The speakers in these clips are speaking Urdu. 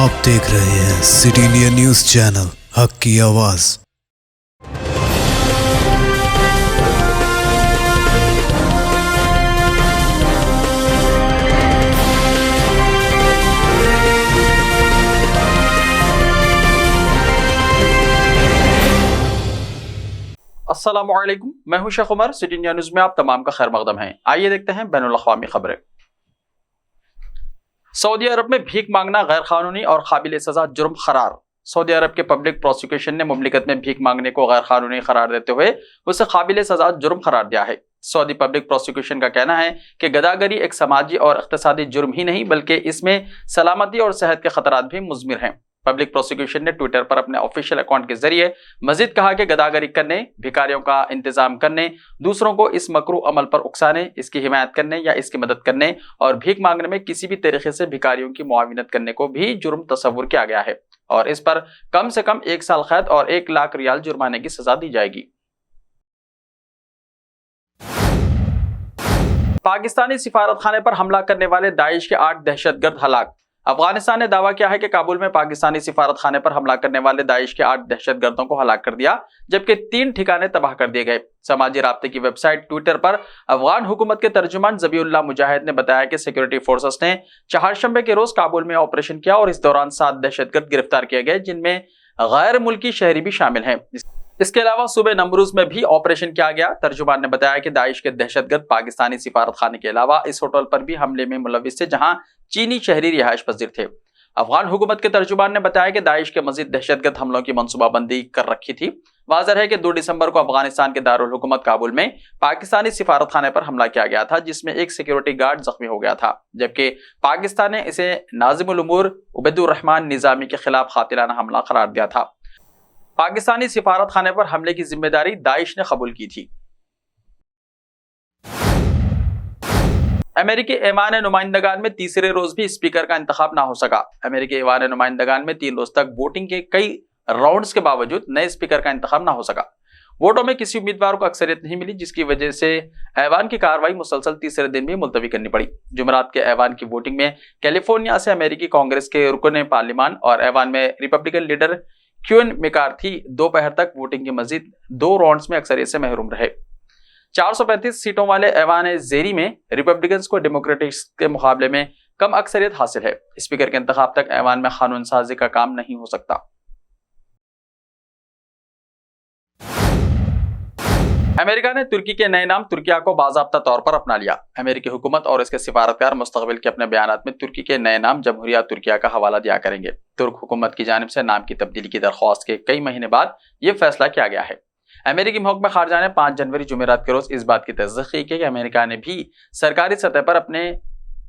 آپ دیکھ رہے ہیں سٹی انڈیا نیوز چینل، حق کی آواز۔ السلام علیکم، میں ہوں شیخ عمر۔ سٹی انڈیا نیوز میں آپ تمام کا خیر مقدم ہے۔ آئیے دیکھتے ہیں بین الاقوامی خبریں۔ سعودی عرب میں بھیک مانگنا غیر قانونی اور قابل سزا جرم قرار۔ سعودی عرب کے پبلک پروسیکیوشن نے مملکت میں بھیک مانگنے کو غیر قانونی قرار دیتے ہوئے اسے قابل سزا جرم قرار دیا ہے۔ سعودی پبلک پروسیکیوشن کا کہنا ہے کہ گداگری ایک سماجی اور اقتصادی جرم ہی نہیں بلکہ اس میں سلامتی اور صحت کے خطرات بھی مضمر ہیں۔ پبلک پروسیکیوشن نے ٹویٹر پر اپنے آفیشیل اکاؤنٹ کے ذریعے مزید کہا کہ گداگری کرنے، بھکاریوں کا انتظام کرنے، دوسروں کو اس مکروہ عمل پر اکسانے، اس کی حمایت کرنے یا اس کی مدد کرنے اور بھیک مانگنے میں کسی بھی طریقے سے بھکاریوں کی معاونت کرنے کو بھی جرم تصور کیا گیا ہے اور اس پر کم سے کم 1 سال قید اور 1 لاکھ ریال جرمانے کی سزا دی جائے گی۔ پاکستانی سفارت خانے پر حملہ کرنے والے داعش کے 8 دہشت گرد ہلاک۔ افغانستان نے دعویٰ کیا ہے کہ کابل میں پاکستانی سفارت خانے پر حملہ کرنے والے داعش کے 8 دہشت گردوں کو ہلاک کر دیا جبکہ 3 ٹھکانے تباہ کر دیے گئے۔ سماجی رابطے کی ویب سائٹ ٹویٹر پر افغان حکومت کے ترجمان ذبیح اللہ مجاہد نے بتایا کہ سیکورٹی فورسز نے چہارشنبے کے روز کابل میں آپریشن کیا اور اس دوران 7 دہشت گرد گرفتار کیے گئے جن میں غیر ملکی شہری بھی شامل ہیں۔ اس کے علاوہ صوبہ نمروز میں بھی آپریشن کیا گیا۔ ترجمان نے بتایا کہ داعش کے دہشت گرد پاکستانی سفارت خانے کے علاوہ اس ہوٹل پر بھی حملے میں ملوث تھے جہاں چینی شہری رہائش پذیر تھے۔ افغان حکومت کے ترجمان نے بتایا کہ داعش کے مزید دہشت گرد حملوں کی منصوبہ بندی کر رکھی تھی۔ واضح ہے کہ 2 دسمبر کو افغانستان کے دارالحکومت کابل میں پاکستانی سفارت خانے پر حملہ کیا گیا تھا جس میں ایک سیکیورٹی گارڈ زخمی ہو گیا تھا جبکہ پاکستان نے اسے ناظم الامور عبید الرحمان نظامی کے خلاف قاتلانہ حملہ قرار دیا تھا۔ پاکستانی سفارت خانے پر حملے کی ذمہ داری داعش نے قبول کی تھی۔ امریکی ایوان نمائندگان میں تیسرے روز بھی اسپیکر کا انتخاب نہ ہو سکا۔ امریکی ایوان نمائندگان میں 3 روز تک ووٹنگ کے کئی راؤنڈز کے باوجود نئے اسپیکر کا انتخاب نہ ہو سکا۔ ووٹوں میں کسی امیدوار کو اکثریت نہیں ملی جس کی وجہ سے ایوان کی کارروائی مسلسل تیسرے دن بھی ملتوی کرنی پڑی۔ جمعرات کے ایوان کی ووٹنگ میں کیلیفورنیا سے امریکی کانگریس کے رکن پارلیمان اور ایوان میں ریپبلکن لیڈر کیون میکارتھی دوپہر تک ووٹنگ کے مزید 2 راؤنڈز میں اکثریت سے محروم رہے۔ 435 سیٹوں والے ایوان زیری میں ریپبلکنز کو ڈیموکریٹس کے مقابلے میں کم اکثریت حاصل ہے۔ اسپیکر کے انتخاب تک ایوان میں قانون سازی کا کام نہیں ہو سکتا۔ امریکہ نے ترکی کے نئے نام ترکیہ کو باضابطہ طور پر اپنا لیا۔ امریکی حکومت اور اس کے سفارتکار مستقبل کے اپنے بیانات میں ترکی کے نئے نام جمہوریہ ترکیہ کا حوالہ دیا کریں گے۔ ترک حکومت کی جانب سے نام کی تبدیلی کی درخواست کے کئی مہینے بعد یہ فیصلہ کیا گیا ہے۔ امریکی محکمہ خارجہ نے 5 جنوری جمعرات کے روز اس بات کی تصدیق کی کہ امریکہ نے بھی سرکاری سطح پر اپنے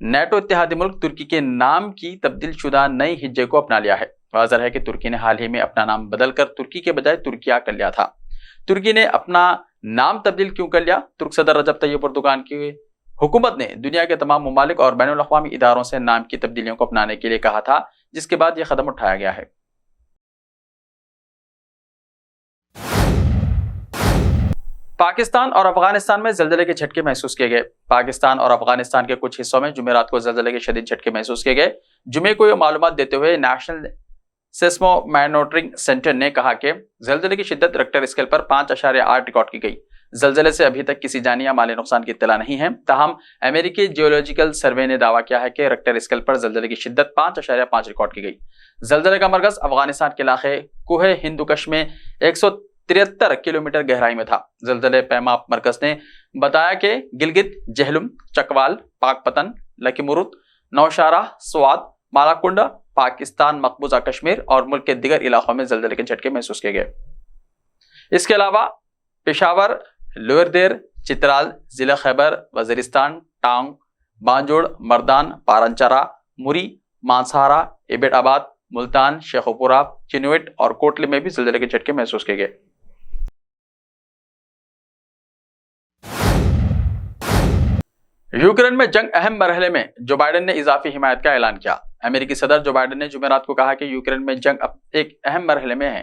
نیٹو اتحادی ملک ترکی کے نام کی تبدیل شدہ نئی ہجے کو اپنا لیا ہے۔ واضح ہے کہ ترکی نے حال ہی میں اپنا نام بدل کر ترکی کے بجائے ترکیہ کر لیا تھا۔ ترکی نے اپنا نام تبدیل کیوں کر لیا؟ ترک صدر رجب طیب اردوغان کی حکومت نے دنیا کے تمام ممالک اور بین الاقوامی اداروں سے نام کی تبدیلیوں کو اپنانے کے لیے کہا تھا جس کے بعد یہ قدم اٹھایا گیا ہے۔ پاکستان اور افغانستان میں زلزلے کے جھٹکے محسوس کیے گئے۔ پاکستان اور افغانستان کے کچھ حصوں میں جمعرات کو زلزلے کے شدید جھٹکے محسوس کیے گئے۔ جمعے کو یہ معلومات دیتے ہوئے نیشنل سیسمو مانیٹرنگ سینٹر نے کہا کہ زلزلے کی شدت ریکٹر اسکیل پر 5.8 ریکارڈ کی گئی۔ زلزلے سے ابھی تک کسی جانی یا مالی نقصان کی اطلاع نہیں ہے، تاہم امریکی جیولوجیکل سروے نے دعویٰ کیا ہے کہ ریکٹر اسکیل پر زلزلے کی شدت 5.5 ریکارڈ کی گئی۔ زلزلے کا مرکز افغانستان کے علاقے کوہ ہندوکش میں 173 کلومیٹر گہرائی میں تھا۔ زلزلے پیما مرکز نے بتایا کہ گلگت، جہلم، چکوال، پاک پتن، لکی مرود، نوشہرہ، سوات، مالاکنڈا، پاکستان مقبوضہ کشمیر اور ملک کے دیگر علاقوں میں زلزلے کے جھٹکے محسوس کیے گئے۔ اس کے علاوہ پشاور، لوئر دیر، چترال، ضلع خیبر وزیرستان، ٹانگ، بانجوڑ، مردان، پارنچارا، موری، مانسہرہ، ایبٹ آباد، ملتان، شیخوپورہ، چنوٹ اور کوٹلی میں بھی زلزلے کے جھٹکے محسوس کیے گئے۔ یوکرین میں جنگ اہم مرحلے میں، جو بائیڈن نے اضافی حمایت کا اعلان کیا۔ امریکی صدر جو بائیڈن نے جمعرات کو کہا کہ یوکرین میں جنگ اب ایک اہم مرحلے میں ہے۔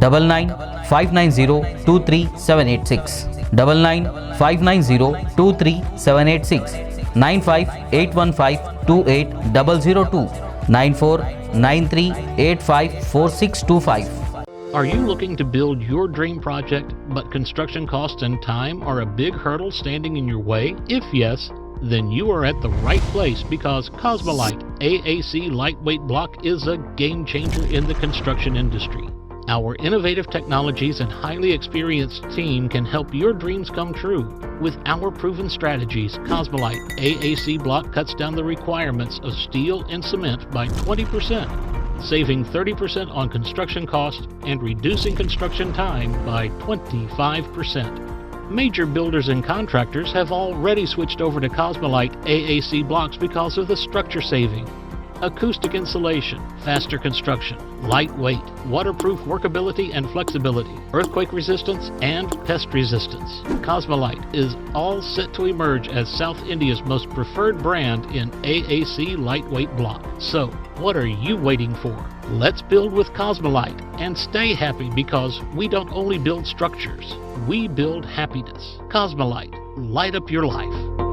9959023786, 9959023786, 9581528002, 9493854625. Are you looking to build your dream project, but construction costs and time are a big hurdle standing in your way? If yes, then you are at the right place, because Cosmolite AAC lightweight block is a game changer in the construction industry. Our innovative technologies and highly experienced team can help your dreams come true. With our proven strategies, Cosmolite AAC block cuts down the requirements of steel and cement by 20%, saving 30% on construction costs and reducing construction time by 25%. Major builders and contractors have already switched over to Cosmolite AAC blocks because of the structure saving. Acoustic insulation, faster construction, lightweight, waterproof workability and flexibility, earthquake resistance and pest resistance. Cosmolite is all set to emerge as South India's most preferred brand in AAC lightweight block. So, what are you waiting for? Let's build with Cosmolite and stay happy, because we don't only build structures, we build happiness. Cosmolite, light up your life.